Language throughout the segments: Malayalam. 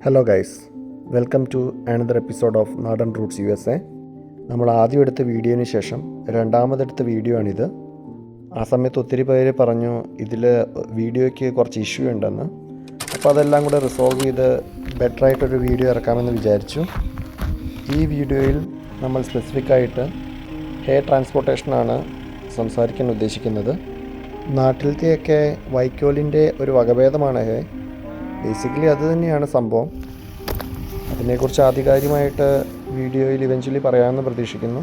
Hello guys, welcome to another episode of Naadan Roots USA. നമ്മൾ ആദ്യം എടുത്ത വീഡിയോന് ശേഷം രണ്ടാമതെടുത്ത വീഡിയോ ആണിത്. ആ സമയത്ത് ഒത്തിരി പേര് പറഞ്ഞു ഇതിൽ വീഡിയോയ്ക്ക് കുറച്ച് ഇഷ്യൂ ഉണ്ടെന്ന്. അപ്പോൾ അതെല്ലാം കൂടെ റിസോൾവ് ചെയ്ത് ബെറ്ററായിട്ടൊരു വീഡിയോ ഇറക്കാമെന്ന് വിചാരിച്ചു. ഈ വീഡിയോയിൽ നമ്മൾ സ്പെസിഫിക്കായിട്ട് ഹെയർ ട്രാൻസ്പോർട്ടേഷനാണ് സംസാരിക്കാൻ ഉദ്ദേശിക്കുന്നത്. നാട്ടിലത്തെയൊക്കെ വൈക്കോലിൻ്റെ ഒരു വകഭേദമാണ് ഹേ. ബേസിക്കലി അത് തന്നെയാണ് സംഭവം. അതിനെക്കുറിച്ച് ആധികാരികമായിട്ട് വീഡിയോയിൽ ഇവഞ്ച്വലി പറയാമെന്ന് പ്രതീക്ഷിക്കുന്നു.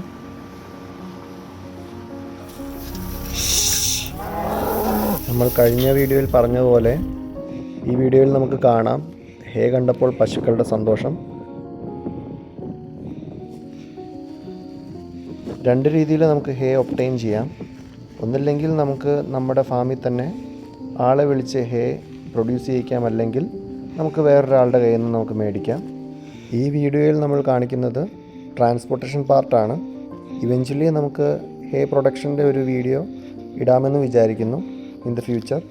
നമ്മൾ കഴിഞ്ഞ വീഡിയോയിൽ പറഞ്ഞതുപോലെ ഈ വീഡിയോയിൽ നമുക്ക് കാണാം ഹേ കണ്ടപ്പോൾ പശുക്കളുടെ സന്തോഷം. രണ്ട് രീതിയിൽ നമുക്ക് ഹേ ഒബ്റ്റെയിൻ ചെയ്യാം. ഒന്നില്ലെങ്കിൽ നമുക്ക് നമ്മുടെ ഫാമിൽ തന്നെ ആളെ വിളിച്ച് ഹേ പ്രൊഡ്യൂസ് ചെയ്യിക്കാം, അല്ലെങ്കിൽ നമുക്ക് വേറൊരാളുടെ കയ്യിൽ നിന്ന് നമുക്ക് മേടിക്കാം. ഈ വീഡിയോയിൽ നമ്മൾ കാണിക്കുന്നത് ട്രാൻസ്പോർട്ടേഷൻ പാർട്ടാണ്. ഇവഞ്ച്വലി നമുക്ക് ഹേ പ്രൊഡക്ഷൻ്റെ ഒരു വീഡിയോ ഇടാമെന്ന് വിചാരിക്കുന്നു ഇൻ ദ ഫ്യൂച്ചർ.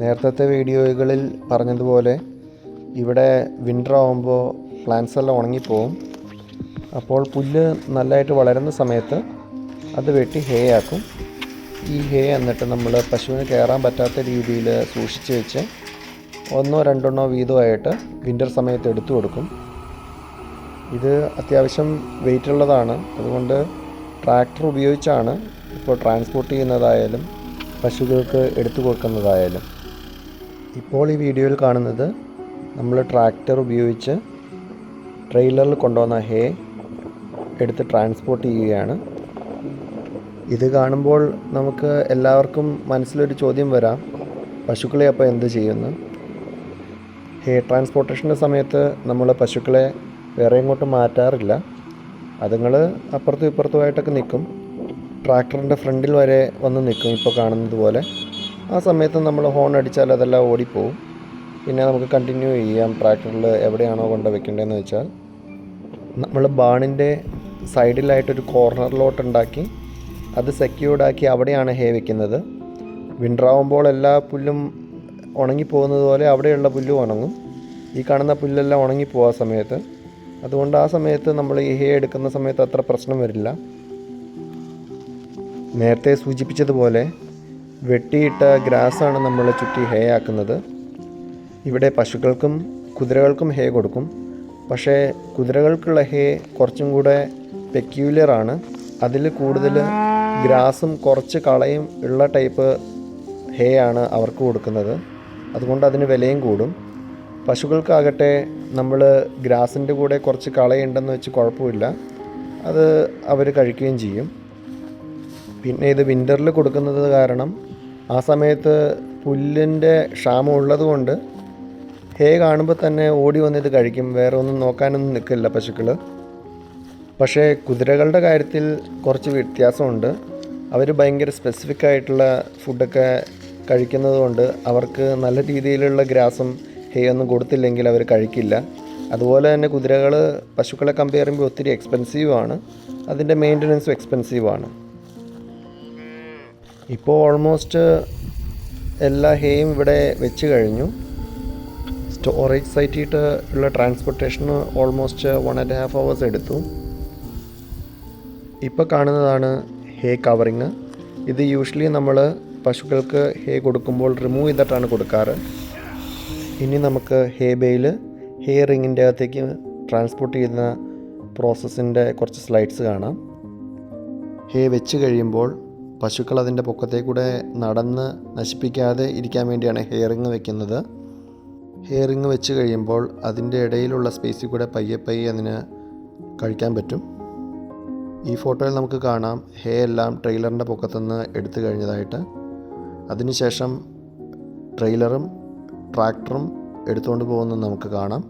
നേരത്തെ വീഡിയോകളിൽ പറഞ്ഞതുപോലെ ഇവിടെ വിൻ്റർ ആകുമ്പോൾ പ്ലാന്റ്സ് എല്ലാം ഉണങ്ങിപ്പോവും. അപ്പോൾ പുല്ല് നല്ലതായിട്ട് വളരുന്ന സമയത്ത് അത് വെട്ടി ഹേ ആക്കും. ഈ ഹേ എന്നിട്ട് നമ്മൾ പശുവിന് കയറാൻ പറ്റാത്ത രീതിയിൽ സൂക്ഷിച്ച് വെച്ച് ഒന്നോ രണ്ടെണ്ണോ വീതമായിട്ട് വിൻ്റർ സമയത്ത് എടുത്തു കൊടുക്കും. ഇത് അത്യാവശ്യം വെയിറ്റ് ഉള്ളതാണ്. അതുകൊണ്ട് ട്രാക്ടർ ഉപയോഗിച്ചാണ് ഇപ്പോൾ ട്രാൻസ്പോർട്ട് ചെയ്യുന്നതായാലും പശുക്കൾക്ക് എടുത്തു കൊടുക്കുന്നതായാലും. ഇപ്പോൾ ഈ വീഡിയോയിൽ കാണുന്നത് നമ്മൾ ട്രാക്ടർ ഉപയോഗിച്ച് ട്രെയിലറിൽ കൊണ്ടുവന്ന ഹേ എടുത്ത് ട്രാൻസ്പോർട്ട് ചെയ്യുകയാണ്. ഇത് കാണുമ്പോൾ നമുക്ക് എല്ലാവർക്കും മനസ്സിലൊരു ചോദ്യം വരാം, പശുക്കളെ അപ്പോൾ എന്ത് ചെയ്യുന്നു? ഹേ ട്രാൻസ്പോർട്ടേഷൻ്റെ സമയത്ത് നമ്മൾ പശുക്കളെ വേറെ ഇങ്ങോട്ടും മാറ്റാറില്ല. അതുങ്ങൾ അപ്പുറത്തും ഇപ്പുറത്തുമായിട്ടൊക്കെ നിൽക്കും. ട്രാക്ടറിൻ്റെ ഫ്രണ്ടിൽ വരെ വന്ന് നിൽക്കും, ഇപ്പോൾ കാണുന്നത് പോലെ. ആ സമയത്ത് നമ്മൾ ഹോൺ അടിച്ചാൽ അതെല്ലാം ഓടിപ്പോവും. പിന്നെ നമുക്ക് കണ്ടിന്യൂ ചെയ്യാം ട്രാക്ടറിൽ എവിടെയാണോ കൊണ്ട് വെക്കേണ്ടതെന്ന് വെച്ചാൽ. നമ്മൾ ബാണിൻ്റെ സൈഡിലായിട്ടൊരു കോർണറിലോട്ട് ഉണ്ടാക്കി അത് സെക്യൂർഡാക്കി അവിടെയാണ് ഹേ വെക്കുന്നത്. വിൻ്റർ ആകുമ്പോൾ എല്ലാ പുല്ലും ഉണങ്ങിപ്പോകുന്നത് പോലെ അവിടെയുള്ള പുല്ലും ഉണങ്ങും. ഈ കാണുന്ന പുല്ലെല്ലാം ഉണങ്ങിപ്പോകാൻ സമയത്ത്. അതുകൊണ്ട് ആ സമയത്ത് നമ്മൾ ഈ ഹേ എടുക്കുന്ന സമയത്ത് അത്ര പ്രശ്നം വരില്ല. നേരത്തെ സൂചിപ്പിച്ചതുപോലെ വെട്ടിയിട്ട ഗ്രാസാണ് നമ്മൾ ചുറ്റി ഹേ ആക്കുന്നത്. ഇവിടെ പശുക്കൾക്കും കുതിരകൾക്കും ഹേ കൊടുക്കും. പക്ഷേ കുതിരകൾക്കുള്ള ഹേ കുറച്ചും കൂടെ പെക്യൂലിയറാണ്. അതിൽ കൂടുതൽ ഗ്രാസും കുറച്ച് കളയും ഉള്ള ടൈപ്പ് ഹേ ആണ് അവർക്ക് കൊടുക്കുന്നത്. അതുകൊണ്ട് അതിന് വിലയും കൂടും. പശുക്കൾക്കാകട്ടെ നമ്മൾ ഗ്രാസിൻ്റെ കൂടെ കുറച്ച് കളയുണ്ടെന്ന് വെച്ച് കുഴപ്പമില്ല, അത് അവർ കഴിക്കുകയും ചെയ്യും. പിന്നെ ഇത് വിൻ്ററിൽ കൊടുക്കുന്നത് കാരണം ആ സമയത്ത് പുല്ലിൻ്റെ ക്ഷാമം ഉള്ളതുകൊണ്ട് ഹേ കാണുമ്പോൾ തന്നെ ഓടി വന്നിത് കഴിക്കും. വേറെ ഒന്നും നോക്കാനൊന്നും നിൽക്കില്ല പശുക്കൾ. പക്ഷേ കുതിരകളുടെ കാര്യത്തിൽ കുറച്ച് വ്യത്യാസമുണ്ട്. അവർ ഭയങ്കര സ്പെസിഫിക് ആയിട്ടുള്ള ഫുഡൊക്കെ കഴിക്കുന്നത് കൊണ്ട് അവർക്ക് നല്ല രീതിയിലുള്ള ഗ്രാസും ഹേ ഒന്നും കൊടുത്തില്ലെങ്കിൽ അവർ കഴിക്കില്ല. അതുപോലെ തന്നെ കുതിരകൾ പശുക്കളെ കമ്പയർ ചെയ്യുമ്പോൾ ഒത്തിരി എക്സ്പെൻസീവാണ്. അതിൻ്റെ മെയിൻ്റനൻസും എക്സ്പെൻസീവാണ്. ഇപ്പോൾ ഓൾമോസ്റ്റ് എല്ലാ ഹേയും ഇവിടെ വെച്ച് കഴിഞ്ഞു. സ്റ്റോറേജ് സൈറ്റിട്ട് ഉള്ള ട്രാൻസ്പോർട്ടേഷന് ഓൾമോസ്റ്റ് 1.5 hours എടുത്തു. ഇപ്പോൾ കാണുന്നതാണ് ഹേ കവറിങ്. ഇത് യൂഷ്വലി നമ്മൾ പശുക്കൾക്ക് ഹേ കൊടുക്കുമ്പോൾ റിമൂവ് ചെയ്തിട്ടാണ് കൊടുക്കാറ്. ഇനി നമുക്ക് ഹേ ബെയിൽ ഹേ റിങ്ങിൻ്റെ അകത്തേക്ക് ട്രാൻസ്പോർട്ട് ചെയ്യുന്ന പ്രോസസ്സിൻ്റെ കുറച്ച് സ്ലൈഡ്സ് കാണാം. ഹേ വെച്ച് കഴിയുമ്പോൾ പശുക്കൾ അതിൻ്റെ പൊക്കത്തേക്കൂടെ നടന്ന് നശിപ്പിക്കാതെ ഇരിക്കാൻ വേണ്ടിയാണ് ഹേ റിങ് വെക്കുന്നത്. ഹേ റിങ് വെച്ച് കഴിയുമ്പോൾ അതിൻ്റെ ഇടയിലുള്ള സ്പേസിൽ കൂടെ പയ്യെ അതിന് കഴിക്കാൻ പറ്റും. ഈ ഫോട്ടോയിൽ നമുക്ക് കാണാം ഹേ എല്ലാം ട്രെയിലറിൻ്റെ പൊക്കത്തുനിന്ന് എടുത്തു കഴിഞ്ഞതായിട്ട്. അതിനുശേഷം ട്രെയിലറും ട്രാക്ടറും എടുത്തുകൊണ്ട് പോകുന്നത് നമുക്ക് കാണാം.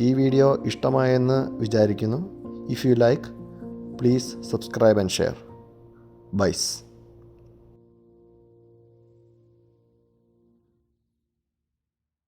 ഈ വീഡിയോ ഇഷ്ടമായെന്ന് വിചാരിക്കുന്നു. If you like, please subscribe and share. Bias.